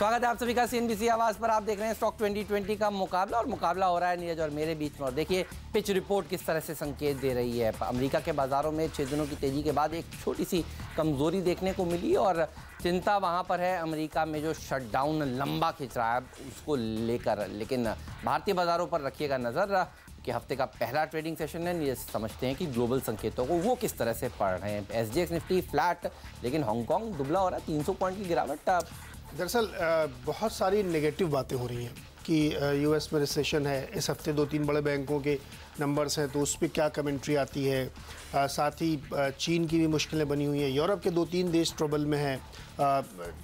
स्वागत है आप सभी का CNBC आवाज पर। आप देख रहे हैं स्टॉक 2020 का मुकाबला, और मुकाबला हो रहा है नीरज और मेरे बीच में। और देखिए पिच रिपोर्ट किस तरह से संकेत दे रही है। अमेरिका के बाजारों में 6 दिनों की तेजी के बाद एक छोटी सी कमजोरी देखने को मिली, और चिंता वहां पर है अमेरिका में जो शटडाउन लंबा खिंच रहा है उसको लेकर। लेकिन भारतीय बाजारों पर रखिएगा नजर कि हफ्ते का पहला ट्रेडिंग सेशन है। ये समझते हैं कि ग्लोबल संकेतों को वो किस तरह से पढ़ रहे हैं। SGX निफ्टी फ्लैट, लेकिन हांगकांग दुबला हो रहा है, 300 पॉइंट की गिरावट। दरअसल बहुत सारी नेगेटिव बातें हो रही हैं कि यूएस में रिसेशन है। इस हफ्ते 2-3 बड़े बैंकों के नंबर्स हैं, तो उस पर क्या कमेंट्री आती है। साथ ही चीन की भी मुश्किलें बनी हुई हैं। यूरोप के 2-3 देश ट्रबल में हैं।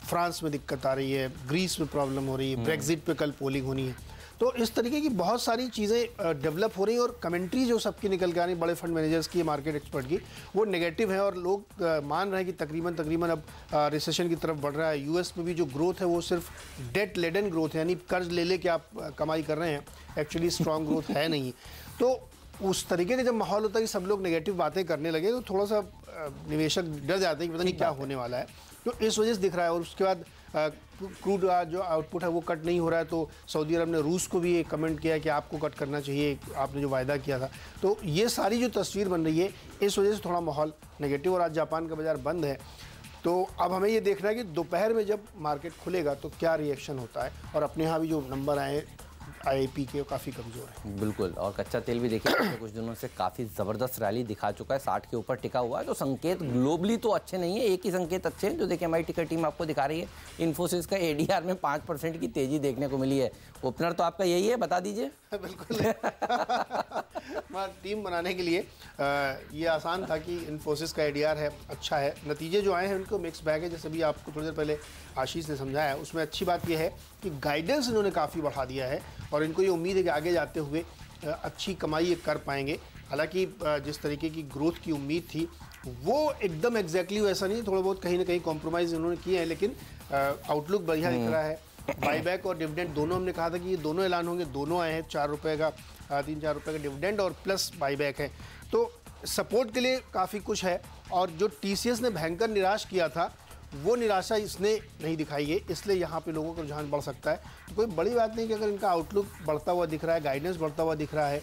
फ्रांस में दिक्कत आ रही है, ग्रीस में प्रॉब्लम हो रही है, ब्रेक्जिट पे कल पोलिंग होनी है। तो इस तरीके की बहुत सारी चीज़ें डेवलप हो रही हैं, और कमेंट्री जो सबकी निकल के आ रही बड़े फंड मैनेजर्स की, मार्केट एक्सपर्ट की, वो नेगेटिव है। और लोग मान रहे हैं कि तकरीबन अब रिसेशन की तरफ बढ़ रहा है। यूएस में भी जो ग्रोथ है वो सिर्फ डेट लेडन ग्रोथ है, यानी कर्ज ले के आप कमाई कर रहे हैं, एक्चुअली स्ट्रॉन्ग ग्रोथ है नहीं। तो उस तरीके का जब माहौल होता है कि सब लोग नेगेटिव बातें करने लगे, तो थोड़ा सा निवेशक डर जाते हैं कि पता नहीं क्या होने वाला है। तो इस वजह से दिख रहा है। और उसके बाद क्रूड जो आउटपुट है वो कट नहीं हो रहा है। तो सऊदी अरब ने रूस को भी एक कमेंट किया कि आपको कट करना चाहिए, आपने जो वायदा किया था। तो ये सारी जो तस्वीर बन रही है, इस वजह से थोड़ा माहौल नेगेटिव। और आज जापान का बाजार बंद है, तो अब हमें ये देखना है कि दोपहर में जब मार्केट खुलेगा तो क्या रिएक्शन होता है। और अपने यहाँ भी जो नंबर आए IIP के काफ़ी कमज़ोर है। बिल्कुल। और कच्चा तेल भी देखिए पिछले कुछ दिनों से काफ़ी ज़बरदस्त रैली दिखा चुका है, 60 के ऊपर टिका हुआ है। तो संकेत ग्लोबली तो अच्छे नहीं है, एक ही संकेत अच्छे हैं जो देखिए हमारी टिकर टीम आपको दिखा रही है। इन्फोसिस का ADR में 5% की तेजी देखने को मिली है। ओपनर तो आपका यही है, बता दीजिए। बिल्कुल टीम बनाने के लिए ये आसान था कि इन्फोसिस का ADR है, अच्छा है। नतीजे जो आए हैं उनको मिक्स बैग है, जैसे भी आपको थोड़ी देर पहले आशीष ने समझाया। उसमें अच्छी बात यह है कि गाइडेंस इन्होंने काफ़ी बढ़ा दिया है, और इनको ये उम्मीद है कि आगे जाते हुए अच्छी कमाई ये कर पाएंगे। हालांकि जिस तरीके की ग्रोथ की उम्मीद थी वो एकदम एग्जैक्टली वैसा नहीं, थोड़ा बहुत कहीं ना कहीं कॉम्प्रोमाइज़ इन्होंने किए हैं, लेकिन आउटलुक बढ़िया दिख रहा है। बाईबैक और डिविडेंड दोनों हमने कहा था कि ये दोनों ऐलान होंगे, दोनों आए हैं। 4 रुपये का 3-4 रुपये का डिविडेंड और प्लस बाईबैक है। तो सपोर्ट के लिए काफ़ी कुछ है। और जो TCS ने भयंकर निराश किया था वो निराशा इसने नहीं दिखाई है, इसलिए यहाँ पे लोगों का रुझान बढ़ सकता है। तो कोई बड़ी बात नहीं कि अगर इनका आउटलुक बढ़ता हुआ दिख रहा है, गाइडेंस बढ़ता हुआ दिख रहा है,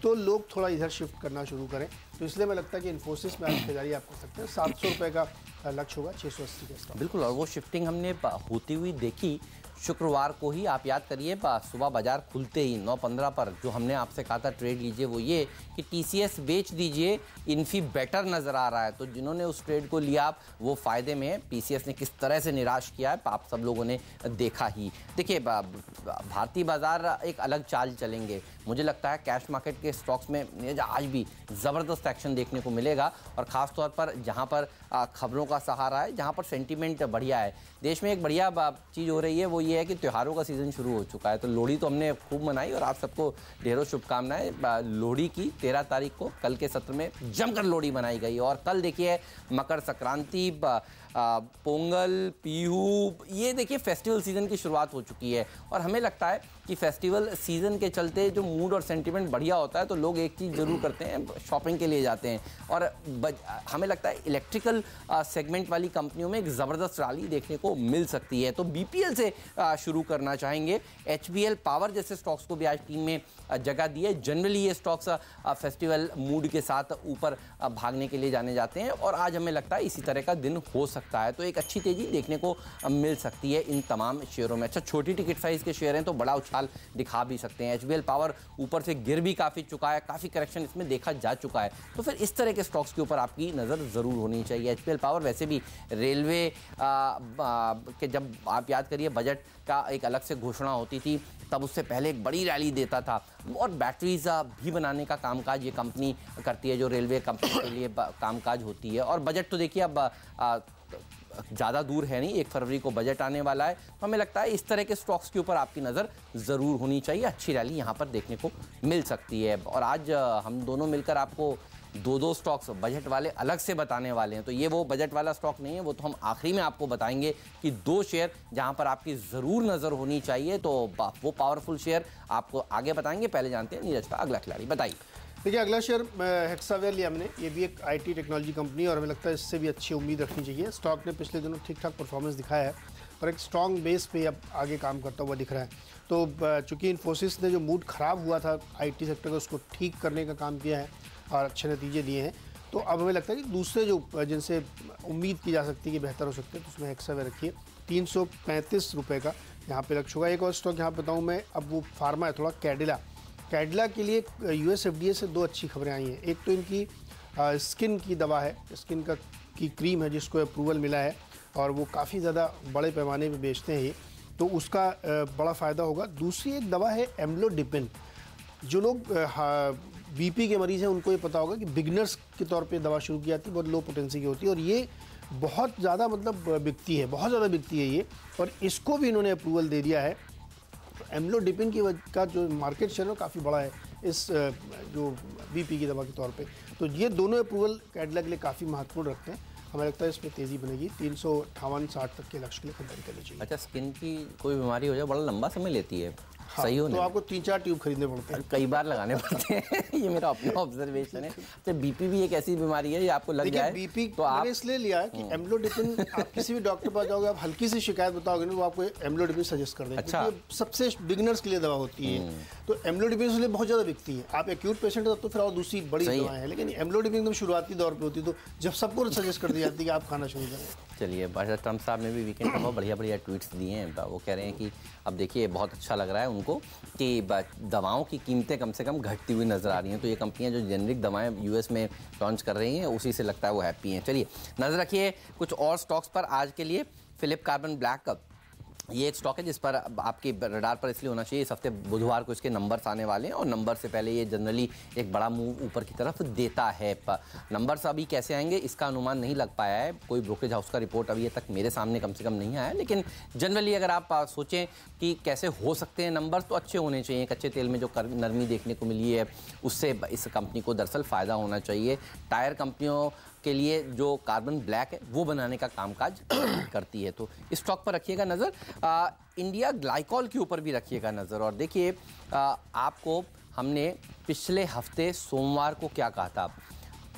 तो लोग थोड़ा इधर शिफ्ट करना शुरू करें। तो इसलिए मैं लगता है कि इन्फोसिस में आप खरीदारी आप कर सकते हैं। 700 रुपये का लक्ष्य होगा, 680 के स्टॉक। बिल्कुल। और वो शिफ्टिंग हमने होती हुई देखी शुक्रवार को ही। आप याद करिए सुबह बाजार खुलते ही 9:15 पर जो हमने आपसे कहा था ट्रेड लीजिए, वो ये कि TCS बेच दीजिए, इन्फी बेटर नज़र आ रहा है। तो जिन्होंने उस ट्रेड को लिया वो फ़ायदे में है। PCS ने किस तरह से निराश किया है आप सब लोगों ने देखा ही। देखिए भारतीय बाजार एक अलग चाल चलेंगे। मुझे लगता है कैश मार्केट के स्टॉक्स में आज भी ज़बरदस्त एक्शन देखने को मिलेगा, और ख़ास तौर पर जहाँ पर खबरों का सहारा है, जहाँ पर सेंटीमेंट बढ़िया है। देश में एक बढ़िया चीज़ हो रही है, वो ये है कि त्योहारों का सीज़न शुरू हो चुका है। तो लोहड़ी तो हमने खूब मनाई, और आप सबको ढेरों शुभकामनाएं। लोहड़ी की 13 तारीख को कल के सत्र में जमकर लोहड़ी मनाई गई, और कल देखिए मकर संक्रांति, पोंगल, पीहू, ये देखिए फेस्टिवल सीज़न की शुरुआत हो चुकी है। और हमें लगता है कि फेस्टिवल सीज़न के चलते जो मूड और सेंटीमेंट बढ़िया होता है, तो लोग एक चीज़ ज़रूर करते हैं, शॉपिंग के लिए जाते हैं। और हमें लगता है इलेक्ट्रिकल सेगमेंट वाली कंपनियों में एक ज़बरदस्त रैली देखने को मिल सकती है। तो BPL से शुरू करना चाहेंगे। HBL पावर जैसे स्टॉक्स को भी आज टीम में जगह दी है। जनरली ये स्टॉक्स फेस्टिवल मूड के साथ ऊपर भागने के लिए जाने जाते हैं, और आज हमें लगता है इसी तरह का दिन हो सकता है। तो एक अच्छी तेजी देखने को मिल सकती है इन तमाम शेयरों में। अच्छा, छोटी टिकट साइज़ के शेयर हैं तो बड़ा उछाल दिखा भी सकते हैं। HBL पावर ऊपर से गिर भी काफ़ी चुका है, काफ़ी करेक्शन इसमें देखा जा चुका है। तो फिर इस तरह के स्टॉक्स के ऊपर आपकी नज़र ज़रूर होनी चाहिए। HBL पावर वैसे भी रेलवे के जब आप याद करिए बजट का एक अलग से घोषणा होती थी, तब उससे पहले एक बड़ी रैली देता था। और बैटरीज भी बनाने का कामकाज ये कंपनी करती है, जो रेलवे कंपनी के लिए कामकाज होती है। और बजट तो देखिए अब ज़्यादा दूर है नहीं, 1 फरवरी को बजट आने वाला है। तो हमें लगता है इस तरह के स्टॉक्स के ऊपर आपकी नज़र ज़रूर होनी चाहिए। अच्छी रैली यहाँ पर देखने को मिल सकती है। और आज हम दोनों मिलकर आपको 2 स्टॉक्स बजट वाले अलग से बताने वाले हैं। तो ये वो बजट वाला स्टॉक नहीं है, वो तो हम आखिरी में आपको बताएंगे कि 2 शेयर जहां पर आपकी ज़रूर नज़र होनी चाहिए। तो वो पावरफुल शेयर आपको आगे बताएंगे। पहले जानते हैं नीरज का अगला खिलाड़ी, बताइए। देखिए अगला शेयर हेक्सावेयर लिया हमने। ये भी एक IT टेक्नोलॉजी कंपनी, और हमें लगता है इससे भी अच्छी उम्मीद रखनी चाहिए। स्टॉक ने पिछले दिनों ठीक ठाक परफॉर्मेंस दिखाया है, और एक स्ट्रॉन्ग बेस पे अब आगे काम करता हुआ दिख रहा है। तो चूंकि इन्फोसिस ने जो मूड ख़राब हुआ था आईटी सेक्टर का, उसको ठीक करने का काम किया है और अच्छे नतीजे दिए हैं। तो अब हमें लगता है कि दूसरे जो जिनसे उम्मीद की जा सकती है कि बेहतर हो सकते हैं, तो उसमें हेक्सा में रखिए 335 रुपये का यहाँ पे लक्ष्य होगा। एक और स्टॉक यहाँ बताऊँ मैं, अब वो फार्मा है थोड़ा, कैडिला के लिए US FDA से 2 अच्छी खबरें आई हैं। एक तो इनकी स्किन की दवा है, स्किन की क्रीम है जिसको अप्रूवल मिला है और वो काफ़ी ज़्यादा बड़े पैमाने पे बेचते हैं ये, तो उसका बड़ा फ़ायदा होगा। दूसरी एक दवा है एम्लोडिपिन। जो लोग BP के मरीज़ हैं उनको ये पता होगा कि बिगनर्स के तौर पे दवा शुरू की जाती है, बहुत लो पोटेंसी की होती है और ये बहुत ज़्यादा मतलब बिकती है, बहुत ज़्यादा बिकती है ये, और इसको भी इन्होंने अप्रूवल दे दिया है। तो एम्लोडिपिन का जो मार्केट शेयर है काफ़ी बड़ा है इस जो BP की दवा के तौर पे। तो ये दोनों अप्रूवल कैडिला के लिए काफ़ी महत्वपूर्ण रखते हैं। हमें लगता है इसमें तेज़ी बनेगी, 358-60 तक के लक्ष्य के लिए खरीदारी करनी चाहिए। अच्छा, स्किन की कोई बीमारी हो जाए बड़ा लंबा समय लेती है, हाँ, सही होने तो आपको 3-4 ट्यूब खरीदने पड़ते हैं, कई बार लगाने पड़ते हैं। ये मेरा अपना ऑब्जर्वेशन है। तो BP भी एक ऐसी बीमारी है ये आपको लग जाए BP तो आप इसलिए लिया है कि एम्लोडिपिन आप किसी भी डॉक्टर पास जाओगे, आप हल्की सी शिकायत बताओगे ना, वो आपको एम्लोडिपिन सजेस्ट कर देंगे। अच्छा, क्योंकि सबसे बिगिनर्स के लिए दवा होती है, तो एम्लोडिपिन इसलिए बहुत ज़्यादा बिकती है। आप एक्यूट पेशेंट हो तो फिर और दूसरी बड़ी दवाएं हैं, लेकिन एम्लोडिपिन एकदम शुरुआती दौर पर होती है, तो जब सबको सजेस्ट कर दी जाती है कि आप खाना शुरू करें। चलिए, ट्रम्प साहब ने भी वीकेंड पर बहुत बढ़िया बढ़िया ट्वीट्स दिए हैं। वो कह रहे हैं कि अब देखिए बहुत अच्छा लग रहा है उनको कि दवाओं की कीमतें कम से कम घटती हुई नज़र आ रही हैं। तो ये कंपनियां जो जेनरिक दवाएं US में लॉन्च कर रही हैं उसी से लगता है वो हैप्पी हैं। चलिए नज़र रखिए कुछ और स्टॉक्स पर आज के लिए। फिलिप कार्बन ब्लैक, ये एक स्टॉक है जिस पर आपके रडार पर इसलिए होना चाहिए, इस हफ्ते बुधवार को इसके नंबर्स आने वाले हैं और नंबर से पहले ये जनरली एक बड़ा मूव ऊपर की तरफ देता है। नंबर्स अभी कैसे आएंगे इसका अनुमान नहीं लग पाया है, कोई ब्रोकरेज हाउस का रिपोर्ट अभी तक मेरे सामने कम से कम नहीं आया है, लेकिन जनरली अगर आप सोचें कि कैसे हो सकते हैं नंबर्स, तो अच्छे होने चाहिए। कच्चे तेल में जो नरमी देखने को मिली है उससे इस कंपनी को दरअसल फ़ायदा होना चाहिए। टायर कंपनियों के लिए जो कार्बन ब्लैक है वो बनाने का कामकाज करती है, तो इस स्टॉक पर रखिएगा नज़र। इंडिया ग्लाइकॉल के ऊपर भी रखिएगा नज़र। और देखिए आपको हमने पिछले हफ्ते सोमवार को क्या कहा था,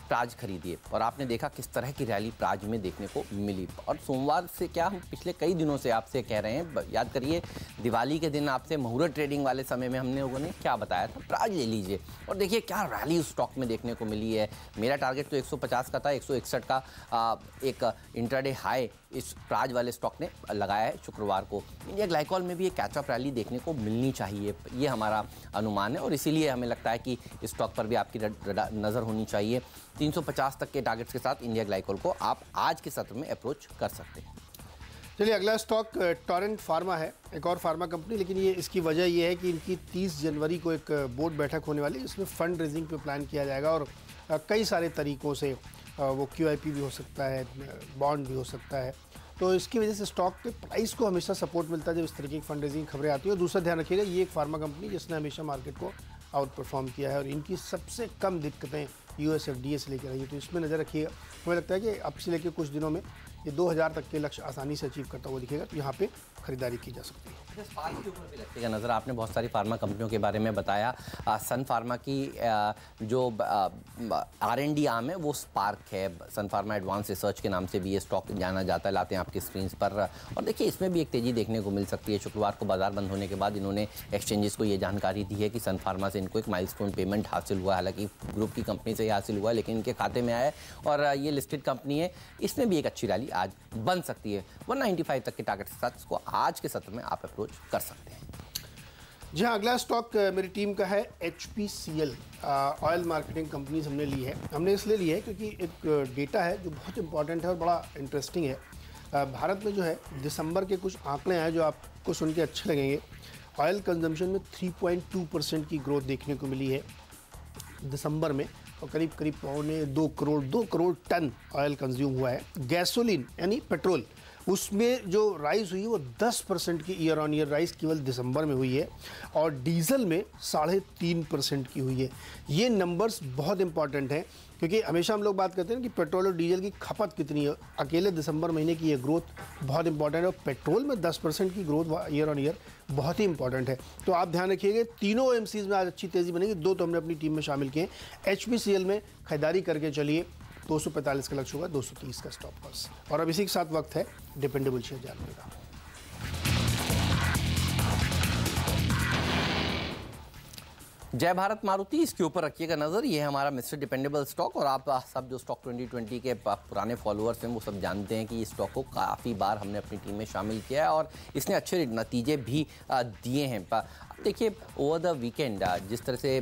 प्राज खरीदिए, और आपने देखा किस तरह की रैली प्राज में देखने को मिली। और सोमवार से क्या, हम पिछले कई दिनों से आपसे कह रहे हैं, याद करिए दिवाली के दिन आपसे मुहूर्त ट्रेडिंग वाले समय में हमने लोगों ने क्या बताया था, प्राज ले लीजिए, और देखिए क्या रैली उस स्टॉक में देखने को मिली है। मेरा टारगेट तो 150 का था, 161 का एक इंट्राडे हाई इस प्राज वाले स्टॉक ने लगाया है शुक्रवार को। इंडिया ग्लाइकॉल में भी एक कैचअप रैली देखने को मिलनी चाहिए, ये हमारा अनुमान है, और इसीलिए हमें लगता है कि इस स्टॉक पर भी आपकी नज़र होनी चाहिए। 350 तक के टारगेट्स के साथ इंडिया ग्लाइकॉल को आप आज के सत्र में अप्रोच कर सकते हैं। चलिए अगला स्टॉक टोरेंट फार्मा है, एक और फार्मा कंपनी, लेकिन ये इसकी वजह ये है कि इनकी 30 जनवरी को एक बोर्ड बैठक होने वाली है, इसमें फंड रेजिंग पे प्लान किया जाएगा और कई सारे तरीकों से वो QIP भी हो सकता है, बॉन्ड भी हो सकता है, तो इसकी वजह से स्टॉक के प्राइस को हमेशा सपोर्ट मिलता है जब इस तरीके की फंड रेजिंग खबरें आती है। और दूसरा ध्यान रखिएगा, ये एक फार्मा कंपनी जिसने हमेशा मार्केट को आउट परफॉर्म किया है और इनकी सबसे कम दिक्कतें US FDA से लेकर आई है, तो इसमें नज़र रखिएगा। हमें लगता है कि अब से लेकर कुछ दिनों में ये 2000 तक के लक्ष्य आसानी से अचीव करता हुआ दिखेगा, तो यहाँ पे खरीदारी की जा सकती है। स्पार्क के ऊपर भी रखिएगा नज़र। आपने बहुत सारी फार्मा कंपनियों के बारे में बताया। सन फार्मा की जो R&D आर्म है वो स्पार्क है, सन फार्मा एडवांस रिसर्च के नाम से भी ये स्टॉक जाना जाता है, लाते हैं आपकी स्क्रीन पर। और देखिए इसमें भी एक तेज़ी देखने को मिल सकती है। शुक्रवार को बाजार बंद होने के बाद इन्होंने एक्सचेंजेस को ये जानकारी दी है कि सन फार्मा से इनको एक माइलस्टोन पेमेंट हासिल हुआ है, हालांकि ग्रुप की कंपनी से ही हासिल हुआ है, लेकिन इनके खाते में आया है और ये लिस्टेड कंपनी है। इसमें भी एक अच्छी रैली आज बन सकती है। 195 तक के टारगेट के साथ इसको आज के सत्र में आप अप्रोच कर सकते हैं। जी हाँ, अगला स्टॉक मेरी टीम का है HPCL, ऑयल मार्केटिंग कंपनीज हमने ली है। हमने इसलिए ली है क्योंकि एक डेटा है जो बहुत इंपॉर्टेंट है और बड़ा इंटरेस्टिंग है। भारत में जो है दिसंबर के कुछ आंकड़े हैं जो आपको सुन के अच्छे लगेंगे। ऑयल कंजम्पशन में 3.2% की ग्रोथ देखने को मिली है दिसंबर में, और करीब 2 करोड़ टन ऑयल कंज्यूम हुआ है। गैसोलीन यानी पेट्रोल, उसमें जो राइज हुई है वो 10% की ईयर ऑन ईयर राइज केवल दिसंबर में हुई है, और डीजल में 3.5% की हुई है। ये नंबर्स बहुत इंपॉर्टेंट हैं क्योंकि हमेशा हम लोग बात करते हैं कि पेट्रोल और डीजल की खपत कितनी है, अकेले दिसंबर महीने की ये ग्रोथ बहुत इंपॉर्टेंट है, और पेट्रोल में 10% की ग्रोथ ईयर ऑन ईयर बहुत ही इंपॉर्टेंट है। तो आप ध्यान रखिएगा, तीनों OMCs में आज अच्छी तेज़ी बनेगी, 2 तो हमने अपनी टीम में शामिल किए हैं। HPCL में खरीदारी करके चलिए, 245 का लक्ष्य होगा, 230 का स्टॉप लॉस। और अब इसी के साथ वक्त है डिपेंडेबल शेयर जानने का। जय भारत मारुति, इसके ऊपर रखिएगा नज़र। ये है हमारा मिस्टर डिपेंडेबल स्टॉक, और आप सब जो स्टॉक 2020 के पुराने फॉलोअर्स हैं वो सब जानते हैं कि इस स्टॉक को काफ़ी बार हमने अपनी टीम में शामिल किया है और इसने अच्छे नतीजे भी दिए हैं। देखिए, ओवर द वीकेंड जिस तरह से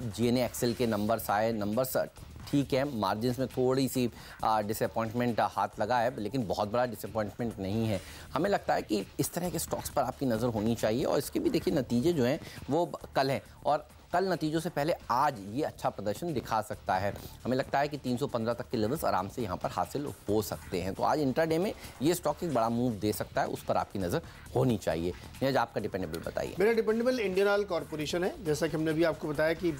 GNA एक्सेल के नंबर्स आए, नंबर्स ठीक है, मार्जिन्स में थोड़ी सी डिसअपॉइंटमेंट हाथ लगा है, लेकिन बहुत बड़ा डिसअपॉइंटमेंट नहीं है। हमें लगता है कि इस तरह के स्टॉक्स पर आपकी नज़र होनी चाहिए, और इसके भी देखिए नतीजे जो हैं वो कल हैं, और कल नतीजों से पहले आज ये अच्छा प्रदर्शन दिखा सकता है। हमें लगता है कि 315 तक के लेवल्स आराम से यहाँ पर हासिल हो सकते हैं। तो आज इंट्राडे में ये स्टॉक एक बड़ा मूव दे सकता है, उस पर आपकी नज़र होनी चाहिए। नीरज, आपका डिपेंडेबल बताइए। मेरा डिपेंडेबल इंडियन ऑयल कॉर्पोरेशन है। जैसा कि हमने अभी आपको बताया कि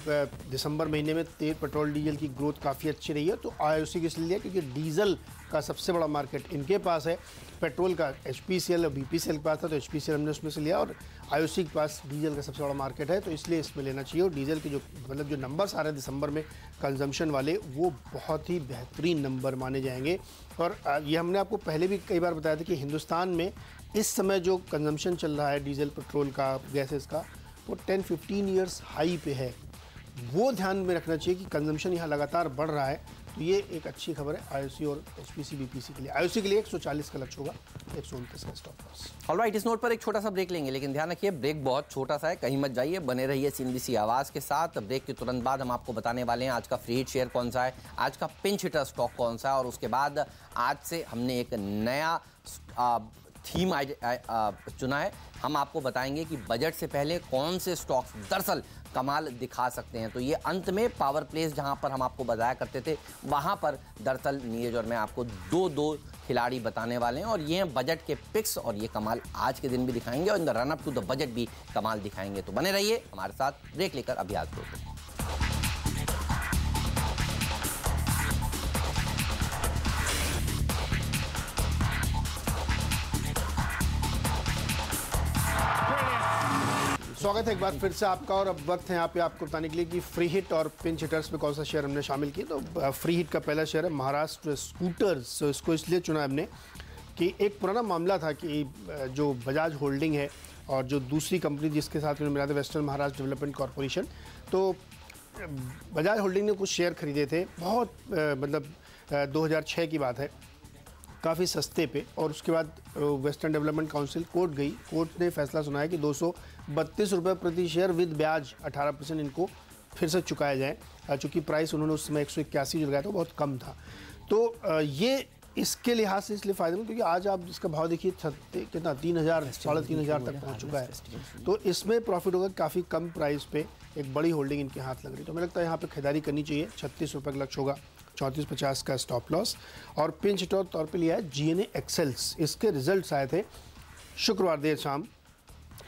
दिसंबर महीने में तेल, पेट्रोल, डीजल की ग्रोथ काफ़ी अच्छी रही है, तो IOC किस लिए, क्योंकि डीजल का सबसे बड़ा मार्केट इनके पास है, पेट्रोल का HPCL और BPCL के पास था, तो HPCL हमने उसमें से लिया, और IOC के पास डीजल का सबसे बड़ा मार्केट है, तो इसलिए इसमें लेना चाहिए। और डीजल के जो जो नंबर्स आ रहे हैं दिसंबर में कंजम्पशन वाले, वो बहुत ही बेहतरीन नंबर माने जाएंगे। और ये हमने आपको पहले भी कई बार बताया था कि हिंदुस्तान में इस समय जो कंजम्पशन चल रहा है डीजल, पेट्रोल का, गैसेस का, वो 10-15 ईयर्स हाई पे है। वो ध्यान में रखना चाहिए कि कंजम्पशन यहाँ लगातार बढ़ रहा है, तो ये एक अच्छी खबर है IOC और HPC BPC के लिए। IOC के लिए 140 का लक्ष्य होगा, 129 का स्टॉप लॉस। ऑलराइट, इस नोट पर एक छोटा सा ब्रेक लेंगे, लेकिन ध्यान रखिए ब्रेक बहुत छोटा सा है, कहीं मत जाइए, बने रहिए CNBC आवाज़ के साथ। ब्रेक के तुरंत बाद हम आपको बताने वाले हैं आज का फ्री हिट शेयर कौन सा है, आज का पिंच हिटर स्टॉक कौन सा है, और उसके बाद आज से हमने एक नया थीम चुना है। हम आपको बताएंगे कि बजट से पहले कौन से स्टॉक्स दरअसल कमाल दिखा सकते हैं। तो ये अंत में पावर प्लेस जहां पर हम आपको बताया करते थे, वहां पर दरअसल नीरज और मैं आपको दो खिलाड़ी बताने वाले हैं, और ये हैं बजट के पिक्स, और ये कमाल आज के दिन भी दिखाएंगे, और in the run up to the budget भी कमाल दिखाएंगे। तो बने रहिए हमारे साथ, ब्रेक लेकर अभ्यास करो। स्वागत है एक बार फिर से आपका, और अब वक्त है यहाँ पे आपको बताने के लिए कि फ्री हिट और पिंच हिटर्स में कौन सा शेयर हमने शामिल किया। तो फ्री हिट का पहला शेयर है महाराष्ट्र स्कूटर्स। तो इसको इसलिए चुना हमने कि एक पुराना मामला था कि जो बजाज होल्डिंग है और जो दूसरी कंपनी जिसके साथ उन्होंने मिला था, वेस्टर्न महाराष्ट्र डेवलपमेंट कॉरपोरेशन, तो बजाज होल्डिंग ने कुछ शेयर खरीदे थे, बहुत 2006 की बात है, काफ़ी सस्ते पे, और उसके बाद वेस्टर्न डेवलपमेंट काउंसिल कोर्ट गई। कोर्ट ने फैसला सुनाया कि 232 रुपये प्रति शेयर विद ब्याज 18% इनको फिर से चुकाया जाए, चूँकि प्राइस उन्होंने उस समय 181 जो लगाया था बहुत कम था। तो ये इसके लिहाज से इसलिए फ़ायदेमंद, क्योंकि आज आप इसका भाव देखिए कितना 3,000 3,500 तक पहुँच चुका है। तो इसमें प्रॉफिट होगा, काफ़ी कम प्राइस पे एक बड़ी होल्डिंग इनके हाथ लग रही। तो हमें लगता है यहाँ पे खरीदारी करनी चाहिए। 36 रुपये का लक्ष्य होगा, 34.50 का स्टॉप लॉस। और पिंच हिटर तौर पे लिया है GNA एक्सेल्स। इसके रिजल्ट्स आए थे शुक्रवार देर शाम,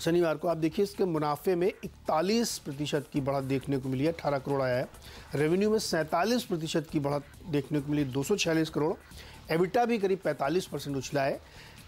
शनिवार को। आप देखिए इसके मुनाफे में 41% की बढ़त देखने को मिली है, 18 करोड़ आया है। रेवेन्यू में 47% की बढ़त देखने को मिली, 246 करोड़। एबिटा भी करीब 45% उछला है।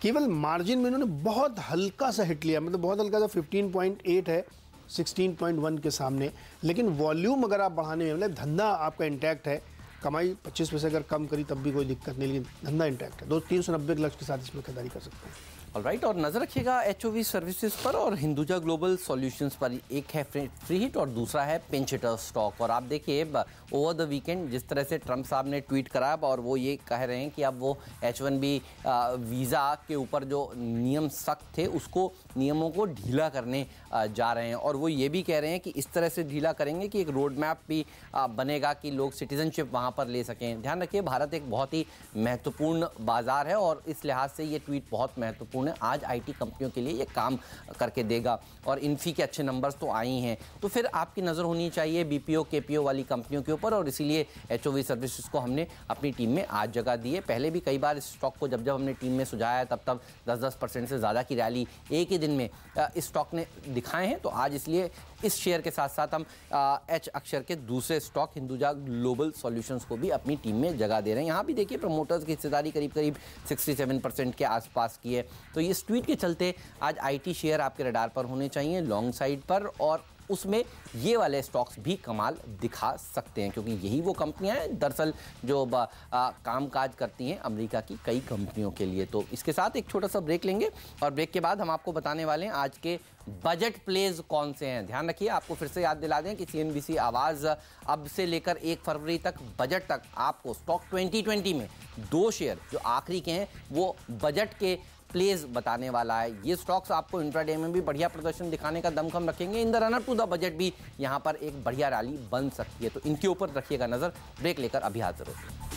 केवल मार्जिन में इन्होंने बहुत हल्का सा हिट लिया, मतलब बहुत हल्का सा 15.8 है 16.1 के सामने। लेकिन वॉल्यूम अगर आप बढ़ाने में, मतलब धंधा आपका इंटैक्ट है, कमाई 25 पैसे अगर कम करी तब भी कोई दिक्कत नहीं, लेकिन धंधा इंटैक्ट है। 390 के लक्ष्य के साथ इसमें खरीदारी कर सकते हैं। ऑलराइट, और नजर रखिएगा HOV सर्विसेज पर और हिंदुजा ग्लोबल सॉल्यूशंस पर। एक है फ्री हिट और दूसरा है पिंच हिटर स्टॉक। और आप देखिए ओवर द वीकेंड जिस तरह से ट्रंप साहब ने ट्वीट करा, और वो ये कह रहे हैं कि अब वो H1B वीज़ा के ऊपर जो नियम सख्त थे उसको नियमों को ढीला करने जा रहे हैं, और वो ये भी कह रहे हैं कि इस तरह से ढीला करेंगे कि एक रोड मैप भी बनेगा कि लोग सिटीजनशिप वहाँ पर ले सकें। ध्यान रखिए भारत एक बहुत ही महत्वपूर्ण बाजार है, और इस लिहाज से ये ट्वीट बहुत महत्वपूर्ण है। आज IT कंपनियों के लिए ये काम करके देगा, और इन्फी के अच्छे नंबर्स तो आए हैं, तो फिर आपकी नज़र होनी चाहिए BPO KPO वाली कंपनियों के ऊपर, और इसीलिए HOV सर्विसेज को हमने अपनी टीम में आज जगह दी है। पहले भी कई बार इस स्टॉक को जब हमने टीम में सुझाया तब 10% से ज़्यादा की रैली एक ही दिन में इस स्टॉक ने दिखाए हैं। तो आज इसलिए इस शेयर के साथ साथ हम H अक्षर के दूसरे स्टॉक हिंदुजा ग्लोबल सॉल्यूशंस को भी अपनी टीम में जगह दे रहे हैं। यहाँ भी देखिए प्रमोटर्स की हिस्सेदारी करीब 67% के आसपास की है। तो इस ट्वीट के चलते आज IT शेयर आपके रडार पर होने चाहिए लॉन्ग साइड पर, और उसमें ये वाले स्टॉक्स भी कमाल दिखा सकते हैं, क्योंकि यही वो कंपनियां हैं दरअसल जो कामकाज करती हैं अमेरिका की कई कंपनियों के लिए। तो इसके साथ एक छोटा सा ब्रेक लेंगे और ब्रेक के बाद हम आपको बताने वाले हैं आज के बजट प्लेज कौन से हैं। ध्यान रखिए, आपको फिर से याद दिला दें कि CNBC आवाज़ अब से लेकर 1 फरवरी तक बजट तक आपको स्टॉक 2020 में 2 शेयर जो आखिरी के हैं वो बजट के प्लेज बताने वाला है। ये स्टॉक्स आपको इंट्राडे में भी बढ़िया प्रदर्शन दिखाने का दमखम रखेंगे। In the run up to the budget भी यहाँ पर एक बढ़िया रैली बन सकती है, तो इनके ऊपर रखिएगा नज़र। ब्रेक लेकर अभी हाजिर होते हैं।